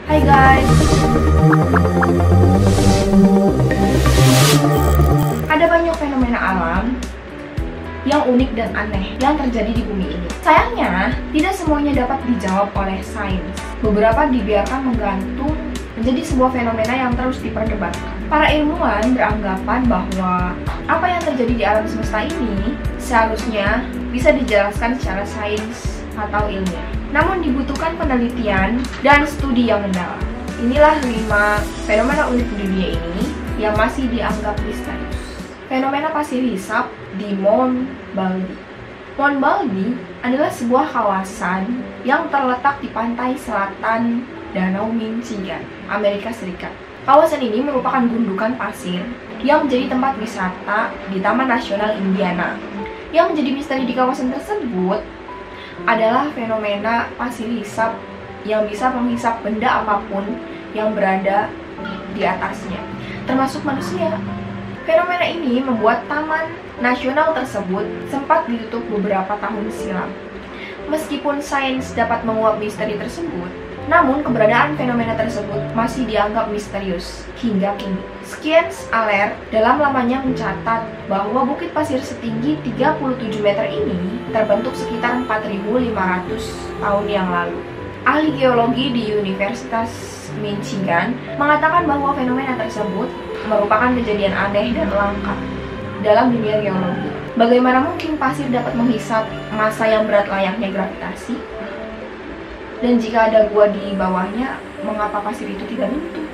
Hai guys, ada banyak fenomena alam yang unik dan aneh yang terjadi di bumi ini. Sayangnya, tidak semuanya dapat dijawab oleh sains. Beberapa dibiarkan menggantung menjadi sebuah fenomena yang terus diperdebatkan. Para ilmuwan beranggapan bahwa apa yang terjadi di alam semesta ini seharusnya bisa dijelaskan secara sains atau ilmiah. Namun dibutuhkan penelitian dan studi yang mendalam. Inilah 5 fenomena unik di dunia ini yang masih dianggap misterius. Fenomena pasir hisap di Mount Baldy. Mount Baldy adalah sebuah kawasan yang terletak di pantai selatan Danau Michigan, Amerika Serikat. Kawasan ini merupakan gundukan pasir yang menjadi tempat wisata di Taman Nasional Indiana. Yang menjadi misteri di kawasan tersebut adalah fenomena pasir hisap yang bisa menghisap benda apapun yang berada di atasnya, termasuk manusia. Fenomena ini membuat Taman Nasional tersebut sempat ditutup beberapa tahun silam. Meskipun sains dapat menguak misteri tersebut, namun keberadaan fenomena tersebut masih dianggap misterius hingga kini. Science Alert dalam lamanya mencatat bahwa bukit pasir setinggi 37 meter ini terbentuk sekitar 4.500 tahun yang lalu. Ahli geologi di Universitas Michigan mengatakan bahwa fenomena tersebut merupakan kejadian aneh dan langka dalam dunia geologi. Bagaimana mungkin pasir dapat menghisap massa yang berat layaknya gravitasi? Dan jika ada gua di bawahnya, mengapa pasir itu tidak runtuh?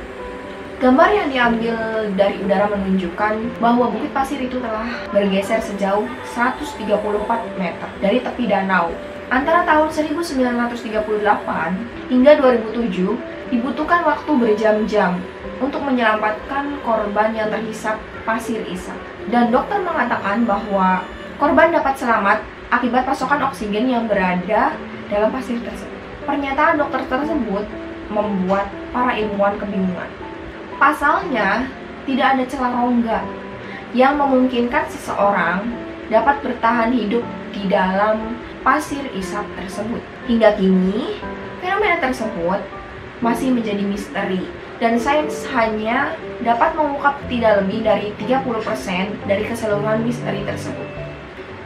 Gambar yang diambil dari udara menunjukkan bahwa bukit pasir itu telah bergeser sejauh 134 meter dari tepi danau. Antara tahun 1938 hingga 2007 dibutuhkan waktu berjam-jam untuk menyelamatkan korban yang terhisap pasir hisap. Dan dokter mengatakan bahwa korban dapat selamat akibat pasokan oksigen yang berada dalam pasir tersebut. Pernyataan dokter tersebut membuat para ilmuwan kebingungan. Pasalnya, tidak ada celah rongga yang memungkinkan seseorang dapat bertahan hidup di dalam pasir hisap tersebut. Hingga kini, fenomena tersebut masih menjadi misteri dan sains hanya dapat mengungkap tidak lebih dari 30% dari keseluruhan misteri tersebut.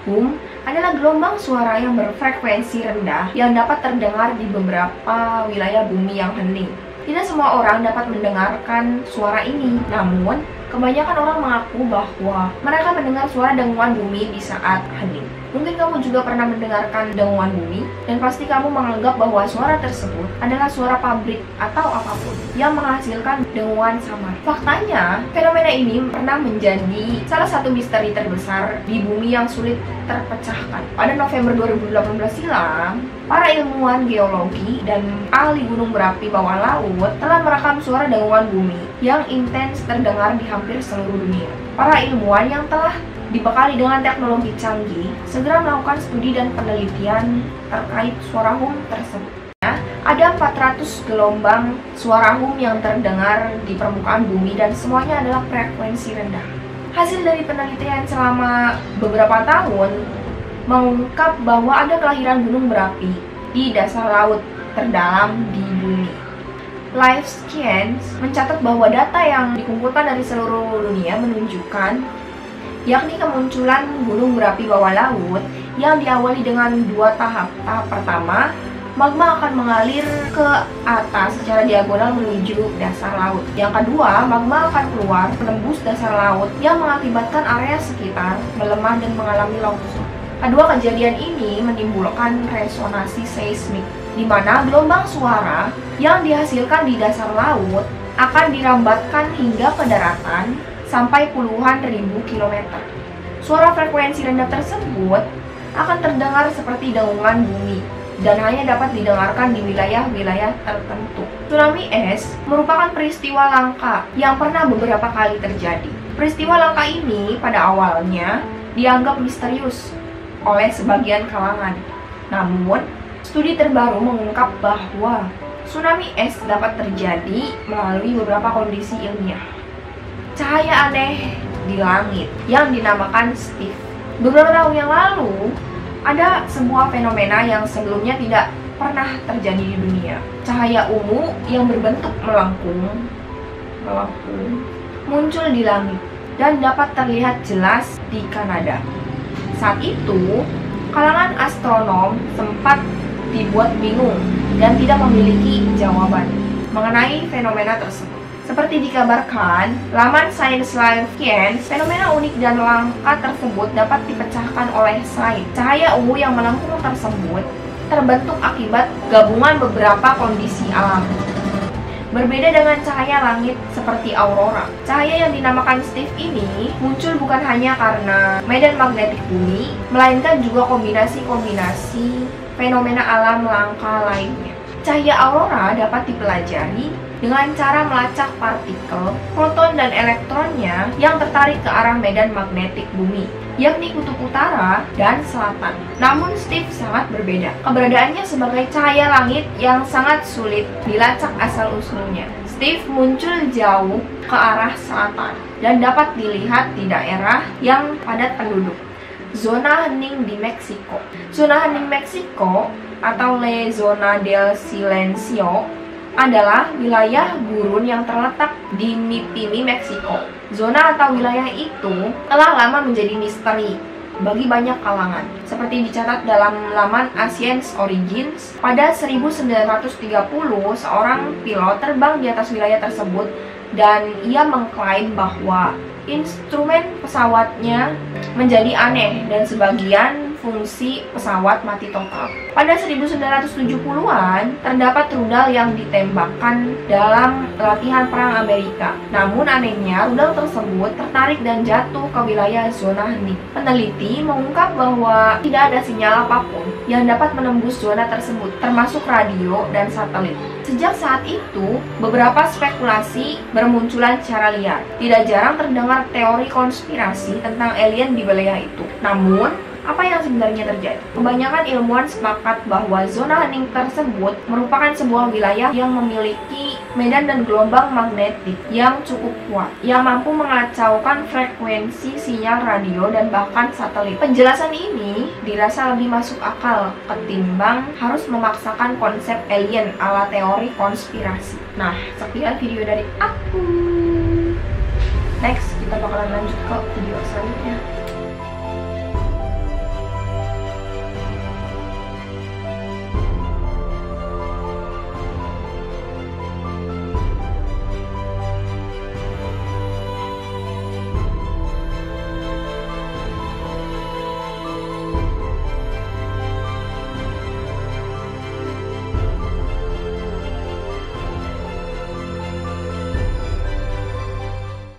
Hum adalah gelombang suara yang berfrekuensi rendah yang dapat terdengar di beberapa wilayah bumi yang hening. Tidak semua orang dapat mendengarkan suara ini, namun kebanyakan orang mengaku bahwa mereka mendengar suara dengungan bumi di saat hening. Mungkin kamu juga pernah mendengarkan dengungan bumi, dan pasti kamu menganggap bahwa suara tersebut adalah suara pabrik atau apapun yang menghasilkan dengungan samar. Faktanya, fenomena ini pernah menjadi salah satu misteri terbesar di bumi yang sulit terpecahkan. Pada November 2018 silam, para ilmuwan geologi dan ahli gunung berapi bawah laut telah merekam suara dengungan bumi yang intens terdengar di hampir seluruh dunia. Para ilmuwan yang telah dibekali dengan teknologi canggih segera melakukan studi dan penelitian terkait suara hum tersebut. Ada 400 gelombang suara hum yang terdengar di permukaan bumi dan semuanya adalah frekuensi rendah. Hasil dari penelitian selama beberapa tahun mengungkap bahwa ada kelahiran gunung berapi di dasar laut terdalam di bumi. Life Science mencatat bahwa data yang dikumpulkan dari seluruh dunia menunjukkan yakni kemunculan gunung berapi bawah laut yang diawali dengan 2 tahap. Tahap pertama, magma akan mengalir ke atas secara diagonal menuju dasar laut. Yang kedua, magma akan keluar menembus dasar laut yang mengakibatkan area sekitar melemah dan mengalami longsor. Kedua kejadian ini menimbulkan resonansi seismik, di mana gelombang suara yang dihasilkan di dasar laut akan dirambatkan hingga ke daratan sampai puluhan ribu kilometer. Suara frekuensi rendah tersebut akan terdengar seperti dengungan bumi dan hanya dapat didengarkan di wilayah-wilayah tertentu. Tsunami es merupakan peristiwa langka yang pernah beberapa kali terjadi. Peristiwa langka ini pada awalnya dianggap misterius oleh sebagian kalangan. Namun, studi terbaru mengungkap bahwa tsunami es dapat terjadi melalui beberapa kondisi ilmiah. Cahaya aneh di langit yang dinamakan Steve. Beberapa tahun yang lalu, ada sebuah fenomena yang sebelumnya tidak pernah terjadi di dunia. Cahaya ungu yang berbentuk melengkung muncul di langit dan dapat terlihat jelas di Kanada. Saat itu, kalangan astronom sempat dibuat bingung dan tidak memiliki jawaban mengenai fenomena tersebut. Seperti dikabarkan, laman Science Life Science, fenomena unik dan langka tersebut dapat dipecahkan oleh sains. Cahaya ungu yang melengkung tersebut terbentuk akibat gabungan beberapa kondisi alam. Berbeda dengan cahaya langit seperti aurora, cahaya yang dinamakan Steve ini muncul bukan hanya karena medan magnetik bumi, melainkan juga kombinasi-kombinasi fenomena alam langka lainnya. Cahaya aurora dapat dipelajari dengan cara melacak partikel, proton, dan elektronnya yang tertarik ke arah medan magnetik bumi, yakni kutub utara dan selatan. Namun Steve sangat berbeda. Keberadaannya sebagai cahaya langit yang sangat sulit dilacak asal-usulnya. Steve muncul jauh ke arah selatan dan dapat dilihat di daerah yang padat penduduk. Zona hening di Meksiko. Zona hening Meksiko atau Le Zona del Silencio adalah wilayah gurun yang terletak di Mipimi, Meksiko. Zona atau wilayah itu telah lama menjadi misteri bagi banyak kalangan. Seperti dicatat dalam laman Ancient Origins, pada 1930 seorang pilot terbang di atas wilayah tersebut dan ia mengklaim bahwa instrumen pesawatnya menjadi aneh dan sebagian fungsi pesawat mati total. Pada 1970-an, terdapat rudal yang ditembakkan dalam latihan perang Amerika. Namun anehnya, rudal tersebut tertarik dan jatuh ke wilayah zona hening. Peneliti mengungkap bahwa tidak ada sinyal apapun yang dapat menembus zona tersebut, termasuk radio dan satelit. Sejak saat itu, beberapa spekulasi bermunculan secara liar. Tidak jarang terdengar teori konspirasi tentang alien di wilayah itu. Namun, apa yang sebenarnya terjadi? Kebanyakan ilmuwan sepakat bahwa zona hening tersebut merupakan sebuah wilayah yang memiliki medan dan gelombang magnetik yang cukup kuat, yang mampu mengacaukan frekuensi sinyal radio dan bahkan satelit. Penjelasan ini dirasa lebih masuk akal ketimbang harus memaksakan konsep alien ala teori konspirasi. Nah, sekian video dari aku. Next, kita bakalan lanjut ke video selanjutnya.